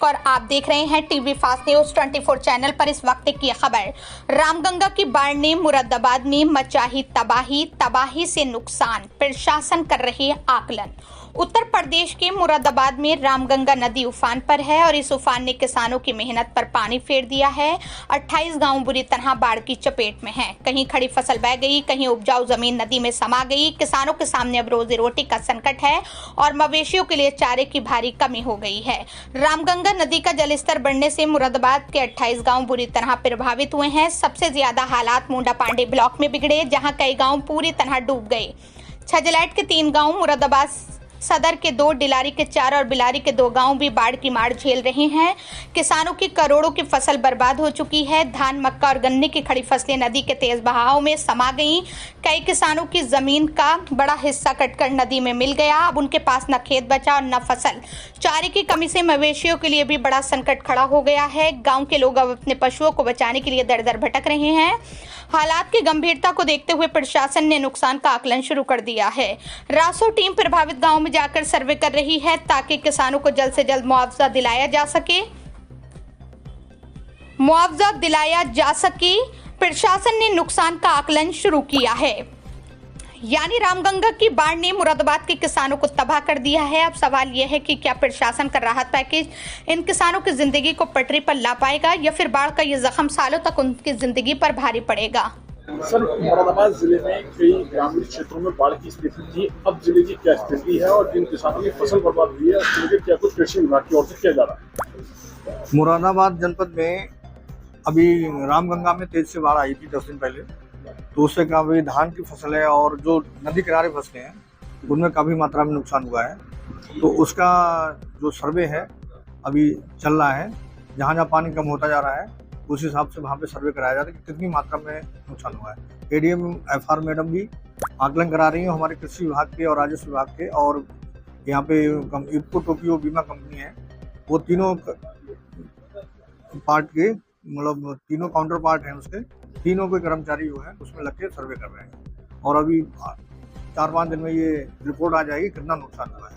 और आप देख रहे हैं टीवी फास्ट न्यूज 24 चैनल पर। इस वक्त की खबर, रामगंगा की बाढ़ ने मुरादाबाद में मचाही तबाही से नुकसान, प्रशासन कर रही आकलन। उत्तर प्रदेश के मुरादाबाद में रामगंगा नदी उफान पर है और इस उफान ने किसानों की मेहनत पर पानी फेर दिया है। 28 गांव बुरी तरह बाढ़ की चपेट में हैं। कहीं खड़ी फसल बह गई, कहीं उपजाऊ जमीन नदी में समा गई। किसानों के सामने अब रोजी रोटी का संकट है और मवेशियों के लिए चारे की भारी कमी हो गई है। रामगंगा नदी का जलस्तर बढ़ने से मुरादाबाद के 28 गांव बुरी तरह प्रभावित हुए हैं। सबसे ज्यादा हालात मुंडा पांडे ब्लॉक में बिगड़े, जहां कई गांव पूरी तरह डूब गए। छजलैट के 3 गांव, मुरादाबाद सदर के 2, डिलारी के 4 और बिलारी के 2 गांव भी बाढ़ की मार झेल रहे हैं। किसानों की करोड़ों की फसल बर्बाद हो चुकी है। धान, मक्का और गन्ने की खड़ी फसलें नदी के तेज बहाव में समा गईं। कई किसानों की जमीन का बड़ा हिस्सा कटकर नदी में मिल गया। अब उनके पास न खेत बचा और न फसल। चारे की कमी से मवेशियों के लिए भी बड़ा संकट खड़ा हो गया है। गाँव के लोग अब अपने पशुओं को बचाने के लिए दर दर भटक रहे हैं। हालात की गंभीरता को देखते हुए प्रशासन ने नुकसान का आकलन शुरू कर दिया है। रासो टीम प्रभावित गांव में जाकर सर्वे कर रही है ताकि किसानों को जल्द से जल्द मुआवजा दिलाया जा सके। प्रशासन ने नुकसान का आकलन शुरू किया है। यानी रामगंगा की बाढ़ ने मुरादाबाद के किसानों को तबाह कर दिया है। अब सवाल यह है कि क्या प्रशासन का राहत पैकेज इन किसानों की जिंदगी को पटरी पर ला पाएगा या फिर बाढ़ का ये जख्म सालों तक उनकी जिंदगी पर भारी पड़ेगा। सर, मुरादाबाद जिले में कई ग्रामीण क्षेत्रों में बाढ़ की स्थिति थी, अब जिले की क्या स्थिति है और जिन किसानों की फसल बर्बाद हुई है उसके क्या कुछ कृषि विभाग की ओर से किया जा रहा है? मुरादाबाद जनपद में अभी रामगंगा में तेज से बाढ़ आई थी 10 दिन पहले, तो उससे काफ़ी धान की फसल है और जो नदी किनारे फसलें हैं उनमें काफ़ी मात्रा में नुकसान हुआ है। तो उसका जो सर्वे है अभी चल रहा है। जहाँ जहाँ पानी कम होता जा रहा है उस हिसाब से वहाँ पे सर्वे कराया जाता है कि कितनी मात्रा में नुकसान हुआ है। एडीएम एफआर मैडम भी आकलन करा रही हैं हमारे कृषि विभाग के और राजस्व विभाग के, और यहाँ पे इफ्को टोक्यो बीमा कंपनी है, वो तीनों पार्ट के मतलब तीनों काउंटर पार्ट हैं, उसके तीनों के कर्मचारी जो हैं उसमें लग के सर्वे कर रहे हैं और अभी 4-5 दिन में ये रिपोर्ट आ जाएगी कितना नुकसान हुआ है।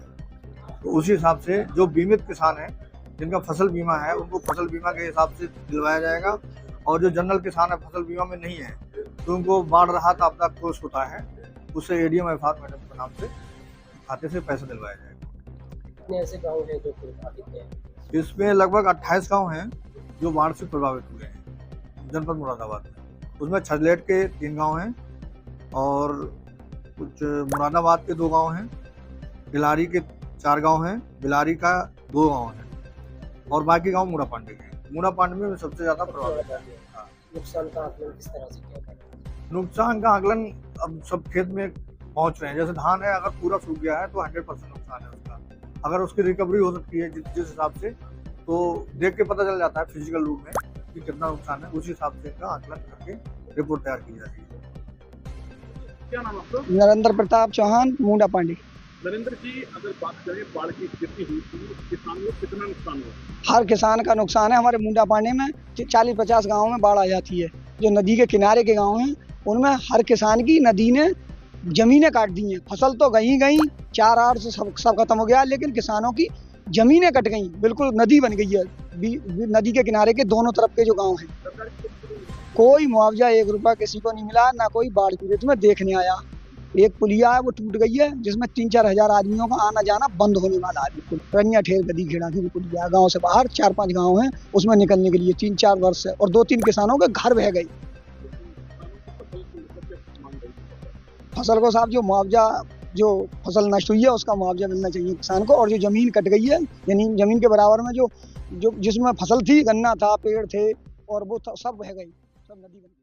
तो उसी हिसाब से जो बीमित किसान हैं जिनका फसल बीमा है उनको फसल बीमा के हिसाब से दिलवाया जाएगा, और जो जनरल किसान है फसल बीमा में नहीं है तो उनको बाढ़ राहत आपदा कोष होता है, उससे एडीएम एफआर मैडम के नाम से खाते से पैसा दिलवाया जाएगा। कितने ऐसे गाँव हैं जो प्रभावित हैं? इसमें लगभग 28 गाँव हैं जो बाढ़ से प्रभावित हुए हैं जनपद मुरादाबाद में। उसमें छजलेट के 3 गांव हैं और कुछ मुरादाबाद के 2 गांव हैं, डिलारी के 4 गांव हैं, बिलारी का 2 गांव हैं और बाकी गांव मुंडा पांडे के हैं। मुंडा पांडे में सबसे ज़्यादा प्रभावित है। नुकसान का आकलन किस तरह से किया जाएगा? नुकसान का आकलन अब सब खेत में पहुंच रहे हैं। जैसे धान है, अगर पूरा सूख गया है तो 100% नुकसान है उसका। अगर उसकी रिकवरी हो सकती है जिस हिसाब से, तो देख के पता चल जाता है फिजिकल रूप में कि कितना नुकसान है, उसी हिसाब से का आकलन करके रिपोर्ट तैयार की जाती है। क्या नाम आपका? नरेंद्र प्रताप चौहान, मुंडा पांडे। नरेंद्र जी, अगर बात करें बाढ़ की स्थिति हुई तो किसानों को कितना नुकसान हुआ? हर किसान का नुकसान है। हमारे मुंडा पांडे में 40-50 गाँव में बाढ़ आ जाती है। जो नदी के किनारे के गाँव हैं उनमें हर किसान की नदी ने जमीनें काट दी हैं। फसल तो गई 4 से सब खत्म हो गया, लेकिन किसानों की जमीनें कट गई, बिल्कुल नदी बन गई है। नदी के किनारे के दोनों तरफ के जो गांव हैं, कोई मुआवजा 1 रुपया किसी को नहीं मिला, ना कोई बाढ़ पीड़ित में देखने आया। एक पुलिया है वो टूट गई है जिसमें 3-4 हजार आदमियों का आना जाना बंद होने वाला है। बिल्कुल रनिया ठेर गदी खेड़ा की पुलिया गाँव से बाहर 4-5 गाँव हैं, उसमें निकलने के लिए 3-4 वर्ष है और 2-3 किसानों के घर बह गई। फसल को साहब जो मुआवजा, जो फसल नष्ट हुई है उसका मुआवजा मिलना चाहिए किसान को, और जो जमीन कट गई है यानी जमीन के बराबर में जो जिसमें फसल थी, गन्ना था, पेड़ थे और वो सब बह गई, सब नदी बन गई।